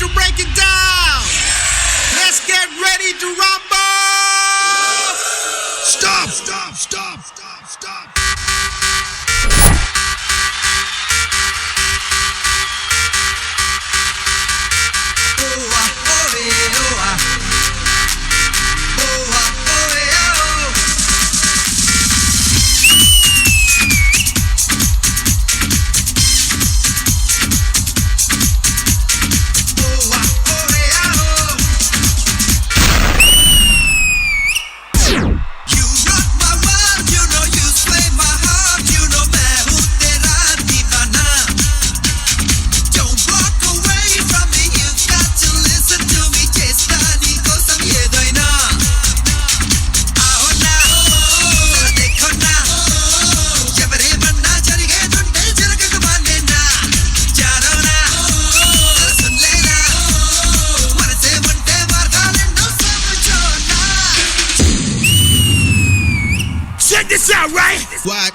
to break it down. Let's get ready to rumble. Stop. Check this out, right? What?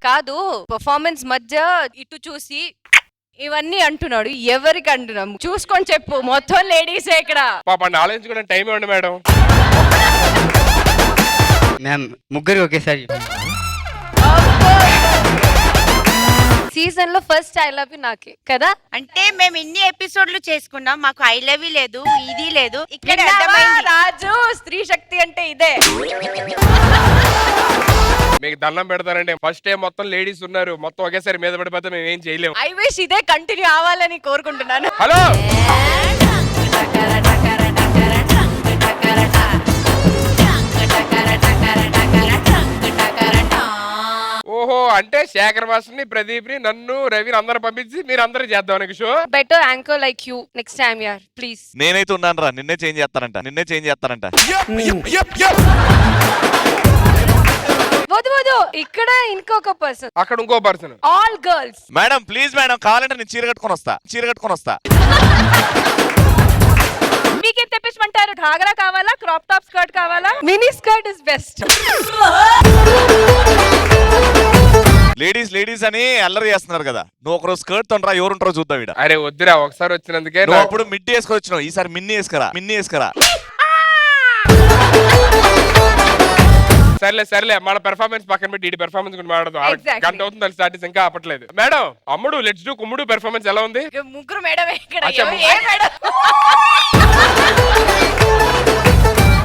కాదు performance మధ్య ఇటు చూసి ఇవన్నీ అంటున్నాడు. ఎవరికి అంటున్నాం చూసుకొని చెప్పు. మొత్తం లేడీసే ఇక్కడ. పాపం ఆలోచించుకోవడం టైం ఇవ్వండి మేడం. మ్యామ్ ముగ్గురు ఒకేసారి. సీజన్ లో ఫస్ట్ ఐ లవ్ యూ నాకే కదా. అంటే మేము ఇన్ని ఎపిసోడ్లు చేసుకున్నాం, మాకు ఐ లవ్ యూ లేదు, ఇది లేదు. ఇక్కడ రాజు స్త్రీ శక్తి అంటే ఇదే. మీకు దండం పెడతారండి. ఫస్ట్ టైం మొత్తం లేడీస్ ఉన్నారు, మొత్తం ఒకేసారి మీద పడిపోతే మేము ఏం చేయలేము. ఐ విష్ ఇదే కంటిన్యూ అవ్వాలని కోరుకుంటున్నాను. హలో ఓహో, అంటే శేఖర్ మాస్టర్ని, ప్రదీప్ ని, నన్ను, రవిని అందరూ పంపించి మీరు అందరూ చేద్దాం show. Better anchor like you next time యార్ ప్లీజ్. నేనైతే ఉన్నాను రా, నిన్నే చేంజ్ చేస్తారంట. వదు ఇక్కడ ఇంకొక పర్సన్, అక్కడ ఇంకో person, all girls. Madam please madam, కావాలంటే నేను చీర కట్టుకొని వస్తా. మీకేం తెప్పించమంటారు? ఘాగరా కావాలా, క్రాప్ టాప్ స్కర్ట్ కావాలా? Mini skirt is best. Ladies అని అల్లరి చేస్తున్నారు కదా, నువ్వు ఒకరోజు స్కర్ట్ తొండరా, ఎవరుంటారో చూద్దాం ఇక్కడ. అరే వద్దురా, ఒకసారి వచ్చినందుకే. నువ్వు అప్పుడు మిడ్డీ వేసుకొచ్చినావు, ఈసారి మిన్నీ వేసుకరా. సర్లే మన పెర్ఫార్మెన్స్ పక్కన పెట్టి ఈ పెర్ఫార్మెన్స్ గురించి మాట్లాడదాం. గంట అవుతుంది అది స్టార్ట్ ఇంకా ఆపట్లేదు. మేడం అమ్ముడు లెట్స్ డూ కుమ్ముడు పెర్ఫార్మెన్స్ ఎలా ఉంది? ముగ్గురు మేడం ఇక్కడ.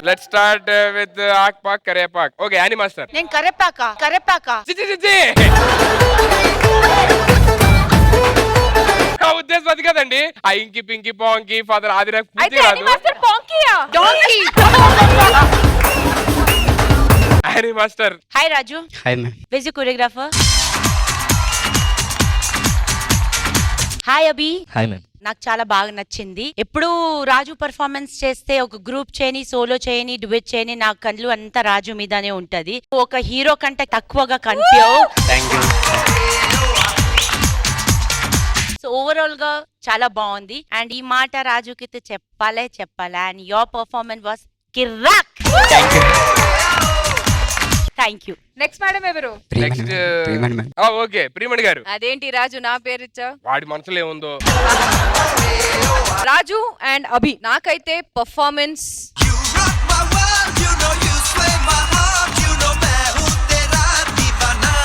లెట్స్ స్టార్ట్ విత్ ఆక్ పాక్ కరేపాక్. Okay Annie master. నేను కరెపాక ఆ ఉద్దేశం అది కదండి. ఆ ఇంకి పింకి పాంకి ఫాదర్ అది నాకు పూర్తి అయితే రాదు. మాస్టర్ పాంకియా donkey. Annie master. Hi Raju. Hi ma'am. వెజ్ choreographer. Hi Abhi. Hi ma'am. నాకు చాలా బాగా నచ్చింది. ఎప్పుడు రాజు పర్ఫార్మెన్స్ చేస్తే ఒక గ్రూప్ చేయని, సోలో చేయని, డ్యూయెట్ చేయని, నా కళ్ళు అంతా రాజు మీదనే ఉంటది. ఒక హీరో కంటే తక్కువగా కనిపించవు. Thank you. సో ఓవరాల్ గా చాలా బాగుంది. అండ్ ఈ మాట రాజుకి చెప్పాలి. అండ్ యువర్ పర్ఫార్మెన్స్ వాస్ కిరాక్. Thank you. Thank you. Next madam ఎవరు? Next okay Priyamani garu. అదేంటి రాజు నా పేరు ఇచ్చా? వాడి మనసులో ఏముందో. రాజు అండ్ అభి నాకైతే performance You rock my world, you know you sway my heart, you know main hu tera deewana.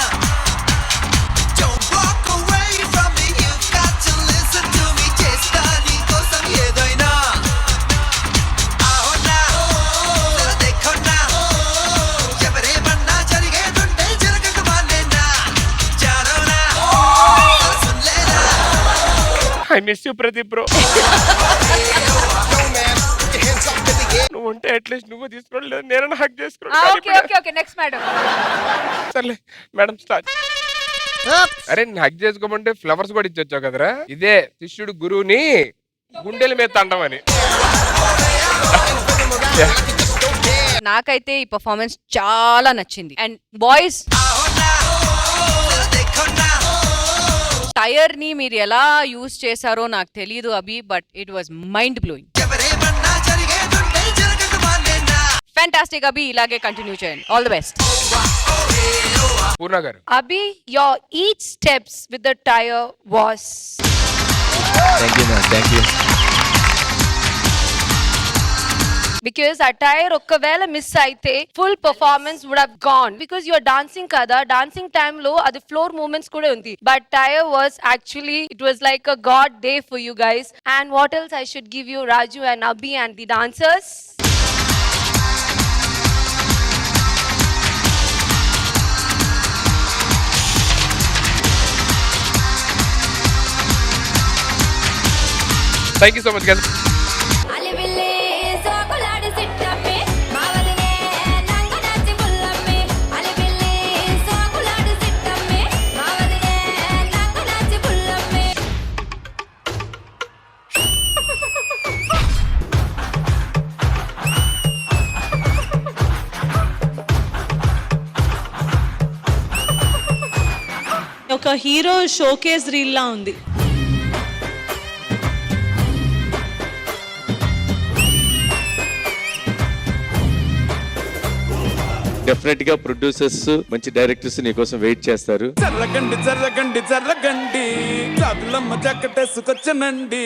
Don't walk away from me, you've got to listen to me. Chesta nee kosam edaina. Aaho na, zara dekho na. Evare manna jarigedunte jaragadu manena. Jano na, sun le na. I miss you Pradeep bro. నువ్వు ఉంటే at least నువ్వు తీసుకోలేదు, నేను హక్ okay okay okay next madam. సర్లే madam start. అరే నేను Haq చేసుకోమంటే flowers కూడా ఇచ్చొచ్చావు కదరా. ఇదే శిష్యుడు గురువుని గుండెల మీద తండమని. నాకైతే ఈ పర్ఫార్మెన్స్ చాలా నచ్చింది. అండ్ బాయ్స్ టైర్ ని మీరు ఎలా యూజ్ చేశారో నాకు తెలియదు Abhi, but it was mind blowing. Fantastic Abhi, ఇలాగే కంటిన్యూ చేయండి. All the best. పూర్ణ గారు. Abhi, your each steps with the tire was thank you ma'am. Thank you. because ఆ టైర్ ఒక్కవేళ మిస్ అయితే full performance would have gone. Because your dancing కదా, dancing time లో అది floor movements కూడా ఉంది. But tire was actually it was like a good day for you guys. And what else I should give you Raju and Abhi and the dancers. Thank you so much guys. ఒక hero showcase reel లా ఉంది. Definite గా producers మంచి directors నీ కోసం wait చేస్తారు. జర్రగండి జాబులమ్మ జక్కటేసుకొచ్చనండి.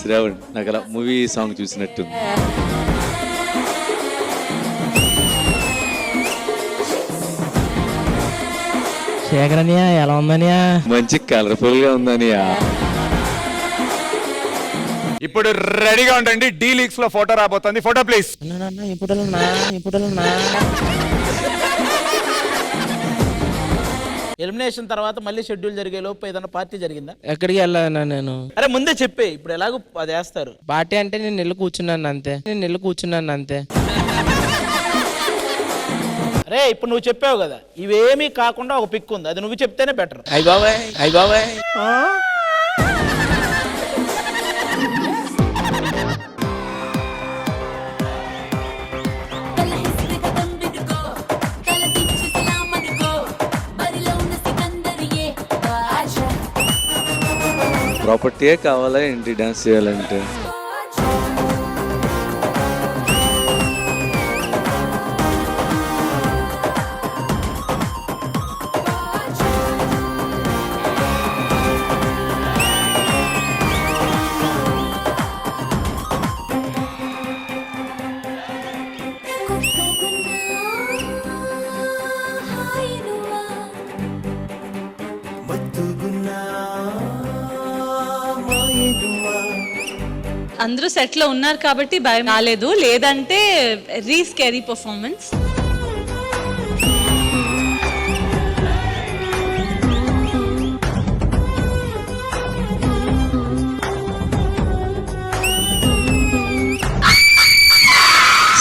శ్రావణ్ నాకు అలా మూవీ సాంగ్ చూసినట్టు. శేఖరనియా ఎలా ఉందనియా? మంచి కలర్ఫుల్ గా ఉందనియా. ఇప్పుడు రెడీగా ఉండండి, డి లీగ్స్ లో ఫోటో రాబోతుంది. Photo please. ఎలిమినేషన్ తర్వాత మళ్ళీ షెడ్యూల్ జరిగే లోపు ఏదైనా పార్టీ జరిగిందా? ఎక్కడికి వెళ్ళానా నేను? అరే ముందే చెప్పే, ఇప్పుడు ఎలాగో అది వేస్తారు. పార్టీ అంటే నేను వెళ్ళి కూర్చున్నాను అంతే. అరే ఇప్పుడు నువ్వు చెప్పావు కదా, ఇవేమీ కాకుండా ఒక పిక్ ఉంది, అది నువ్వు చెప్తేనే బెటర్. అయ్య బాబాయ్. ప్రాపర్టీయే కావాలా ఏంటి డాన్స్ చేయాలంటే? అందరూ సెట్ లో ఉన్నారు కాబట్టి భయం రాలేదు, లేదంటే very scary performance.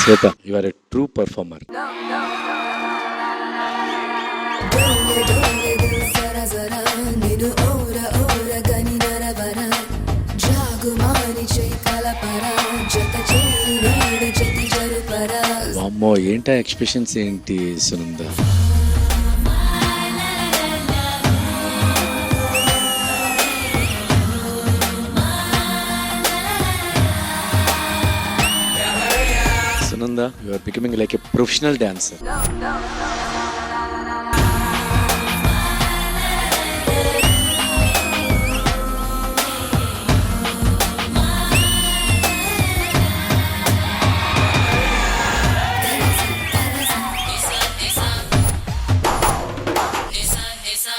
Shweta, you are a true performer. వామ్మో, ఏంటా ఎక్స్ప్రెషన్స్ ఏంటి Sunanda? Sunanda, you are becoming like a professional dancer.